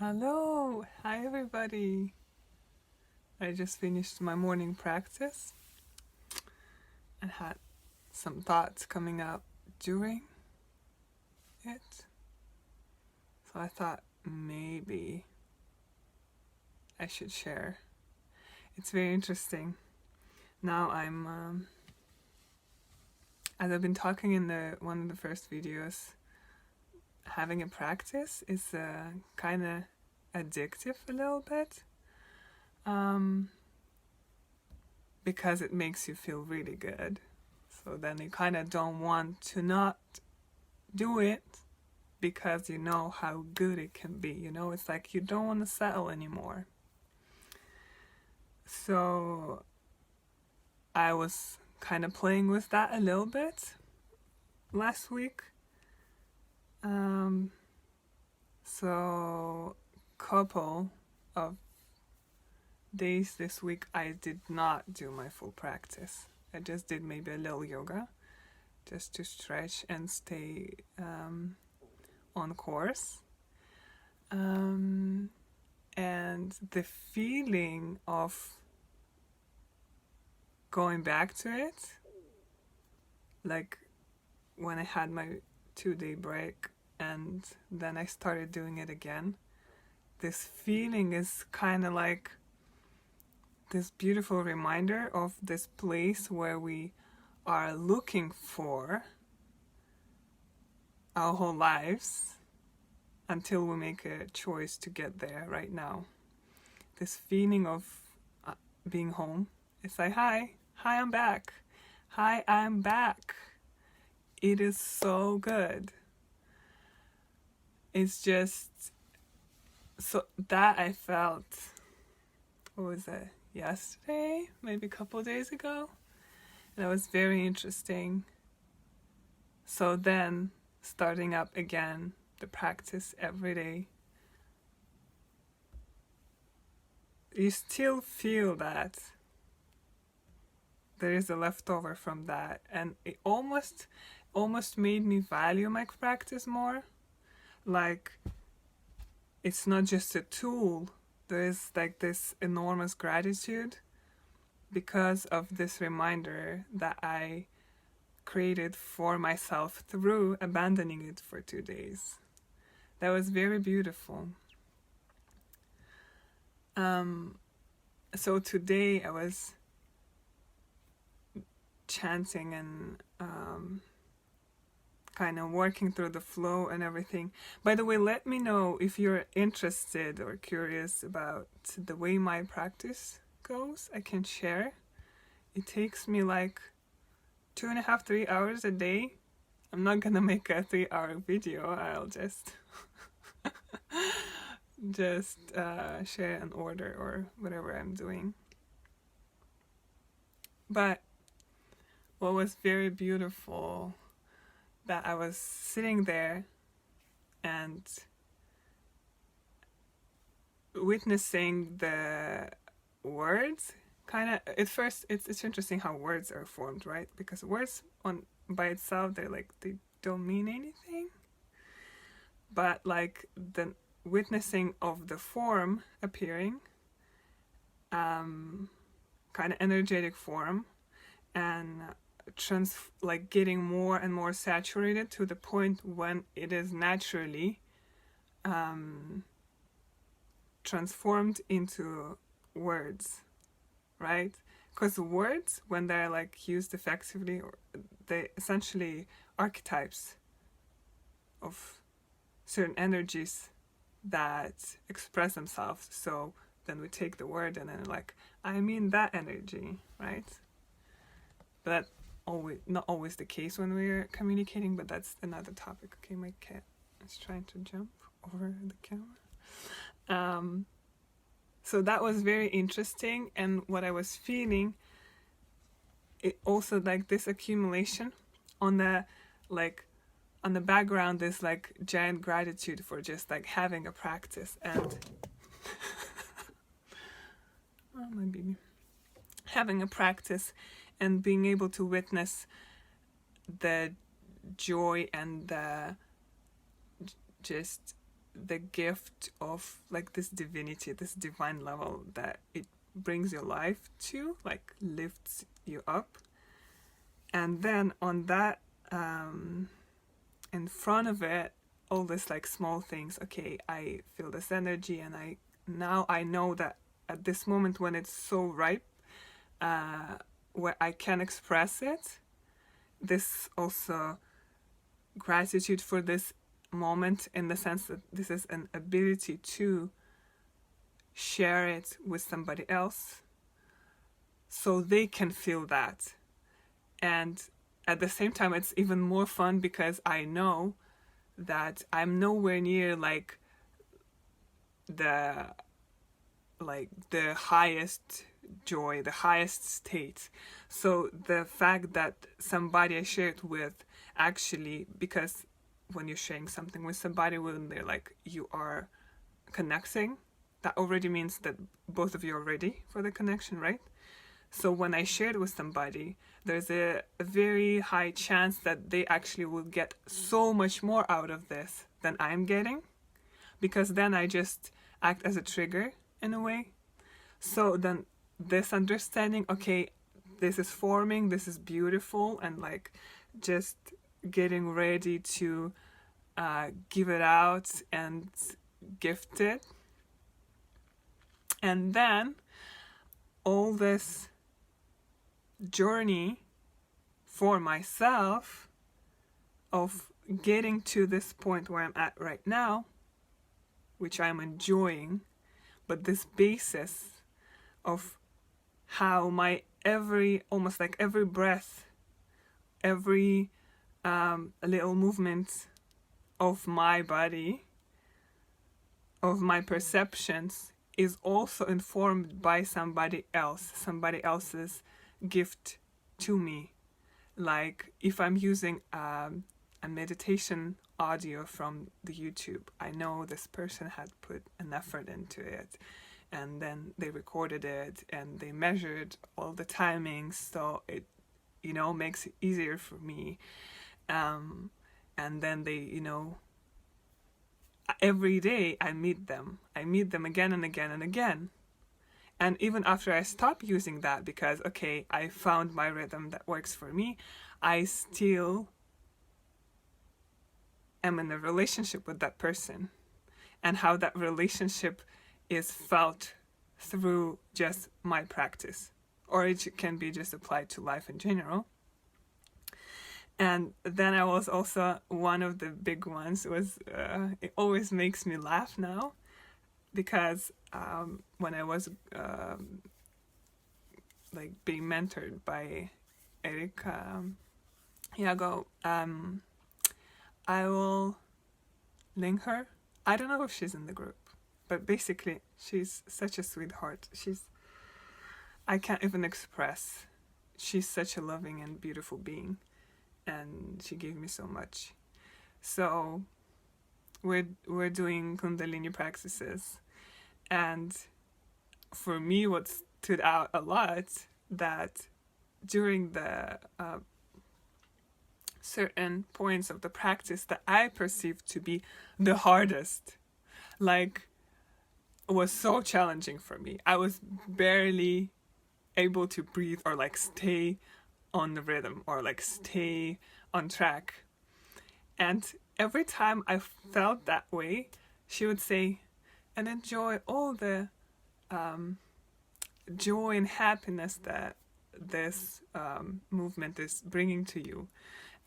Hello, hi everybody. I just finished my morning practice and had some thoughts coming up during it. So I thought maybe I should share. It's very interesting. Now as I've been talking in the one of the first videos, having a practice is kind of addictive a little bit. Because it makes you feel really good. So then you kind of don't want to not do it because you know how good it can be. It's like you don't want to settle anymore. So I was kind of playing with that a little bit last week. So couple of days this week I did not do my full practice. I just did maybe a little yoga just to stretch and stay on course. And the feeling of going back to it, like when I had my 2-day break and then I started doing it again, this feeling is kind of like this beautiful reminder of this place where we are looking for our whole lives until we make a choice to get there right now. This feeling of being home. It's like, hi, I'm back. Hi, I'm back. It is so good. It's just so that I felt, what was it, yesterday, maybe a couple of days ago. And that was very interesting. So then starting up again the practice every day, you still feel that there is a leftover from that, and it almost made me value my practice more. Like, it's not just a tool, there is like this enormous gratitude because of this reminder that I created for myself through abandoning it for 2 days. That was very beautiful. So today I was chanting and kind of working through the flow and everything. By the way, let me know if you're interested or curious about the way my practice goes. I can share. It takes me like 2.5, 3 hours a day. I'm not gonna make a 3-hour video. I'll just share an order or whatever I'm doing. But what was very beautiful, that I was sitting there and witnessing the words. Kind of at first, it's interesting how words are formed, right? Because words by itself, they don't mean anything. But like the witnessing of the form appearing, kind of energetic form, and getting more and more saturated to the point when it is naturally transformed into words, right? Because words, when they're like used effectively, they essentially archetypes of certain energies that express themselves. So then we take the word and then like, I mean that energy, right? But not always the case when we're communicating, but that's another topic. Okay, my cat is trying to jump over the camera. So that was very interesting, and what I was feeling, it also like this accumulation on the background, this like giant gratitude for just like having a practice and oh my baby, having a practice and being able to witness the joy and just the gift of like this divinity, this divine level that it brings your life to, like lifts you up. And then on that, in front of it, all this like small things. Okay, I feel this energy, and I know that at this moment when it's so ripe, where I can express it, this also gratitude for this moment, in the sense that this is an ability to share it with somebody else so they can feel that. And at the same time, it's even more fun because I know that I'm nowhere near like the highest joy, the highest state. So the fact that somebody I share it with, actually, because when you're sharing something with somebody, when they're like, you are connecting, that already means that both of you are ready for the connection, right? So when I share it with somebody, there's a very high chance that they actually will get so much more out of this than I'm getting, because then I just act as a trigger in a way. So then this understanding, okay, this is forming, this is beautiful, and like just getting ready to give it out and gift it. And then all this journey for myself of getting to this point where I'm at right now, which I'm enjoying, but this basis of how my almost like every breath, every little movement of my body, of my perceptions, is also informed by somebody else's gift to me. Like if I'm using a meditation audio from the YouTube, I know this person had put an effort into it, and then they recorded it and they measured all the timings, so it makes it easier for me. And then they, every day I meet them again and again and again. And even after I stop using that, because okay, I found my rhythm that works for me, I still am in a relationship with that person, and how that relationship is felt through just my practice, or it can be just applied to life in general. And then I was also, one of the big ones was, it always makes me laugh now, because when I was like being mentored by Eric Jago, I will link her. I don't know if she's in the group, but basically she's such a sweetheart. I can't even express. She's such a loving and beautiful being, and she gave me so much. So we're doing Kundalini practices, and for me what stood out a lot, that during the certain points of the practice that I perceived to be the hardest, like, was so challenging for me. I was barely able to breathe or like stay on the rhythm or like stay on track. And every time I felt that way, she would say, and enjoy all the joy and happiness that this movement is bringing to you.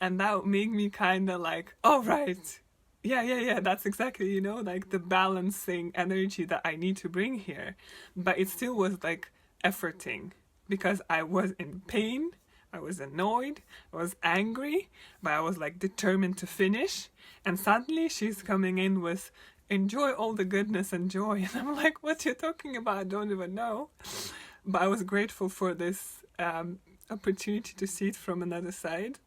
And that would make me kind of like, oh, right. Yeah, that's exactly, like the balancing energy that I need to bring here. But it still was like efforting, because I was in pain, I was annoyed, I was angry, but I was like determined to finish. And suddenly she's coming in with, enjoy all the goodness and joy. And I'm like, what you're talking about? I don't even know. But I was grateful for this opportunity to see it from another side.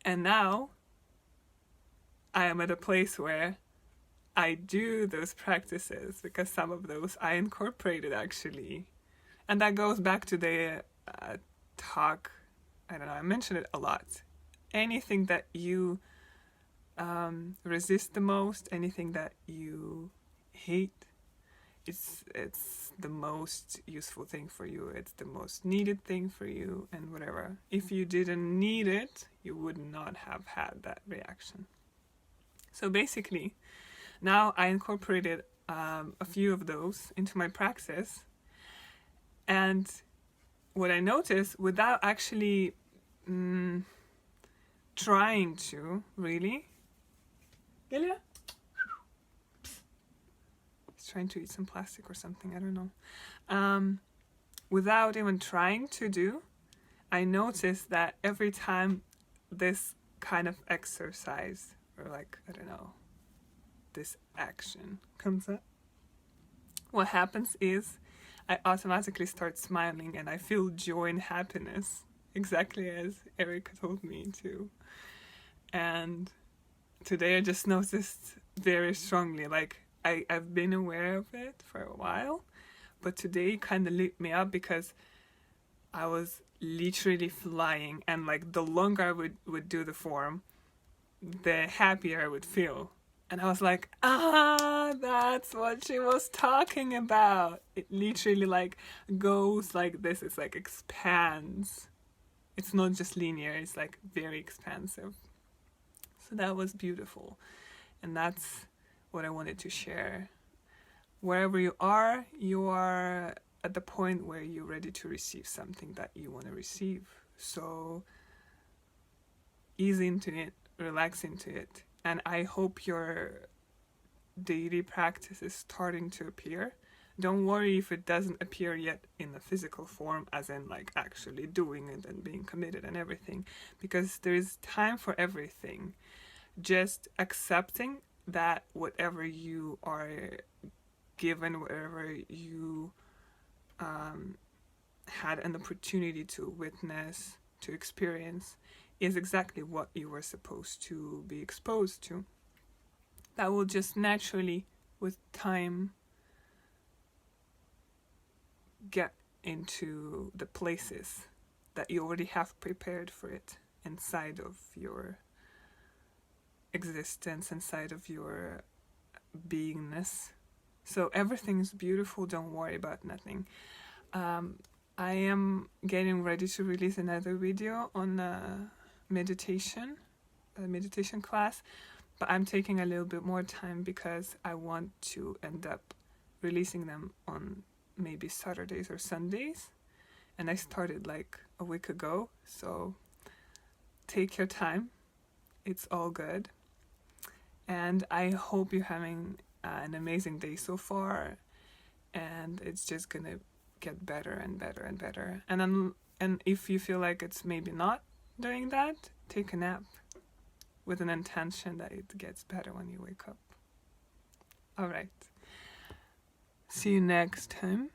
And now I am at a place where I do those practices, because some of those I incorporated actually. And that goes back to the talk. I don't know, I mentioned it a lot. Anything that you resist the most, anything that you hate, it's the most useful thing for you, it's the most needed thing for you, and whatever. If you didn't need it, you would not have had that reaction. So basically, now I incorporated a few of those into my practice, and what I noticed, without actually trying to really, Lilia? He's trying to eat some plastic or something, I don't know. Without even trying to do, I noticed that every time this kind of exercise, or like, I don't know, this action comes up, what happens is I automatically start smiling and I feel joy and happiness, exactly as Erica told me to. And today I just noticed very strongly, like I've been aware of it for a while, but today kind of lit me up because I was literally flying, and like the longer I would do the form, the happier I would feel. And I was like, that's what she was talking about. It literally like goes like this. It's like expands. It's not just linear, it's like very expansive. So that was beautiful. And that's what I wanted to share. Wherever you are at the point where you're ready to receive something that you want to receive. So ease into it, relax into it. And I hope your daily practice is starting to appear. Don't worry if it doesn't appear yet in the physical form, as in like actually doing it and being committed and everything, because there is time for everything. Just accepting that whatever you are given, whatever you had an opportunity to witness, to experience, is exactly what you were supposed to be exposed to. That will just naturally, with time, get into the places that you already have prepared for it inside of your existence, inside of your beingness. So everything's beautiful, don't worry about nothing. I am getting ready to release another video on a meditation class, but I'm taking a little bit more time because I want to end up releasing them on maybe Saturdays or Sundays, and I started like a week ago, so take your time, it's all good. And I hope you're having an amazing day so far, and it's just gonna get better and better and better. And if you feel like it's maybe not doing that, take a nap with an intention that it gets better when you wake up. All right. See you next time.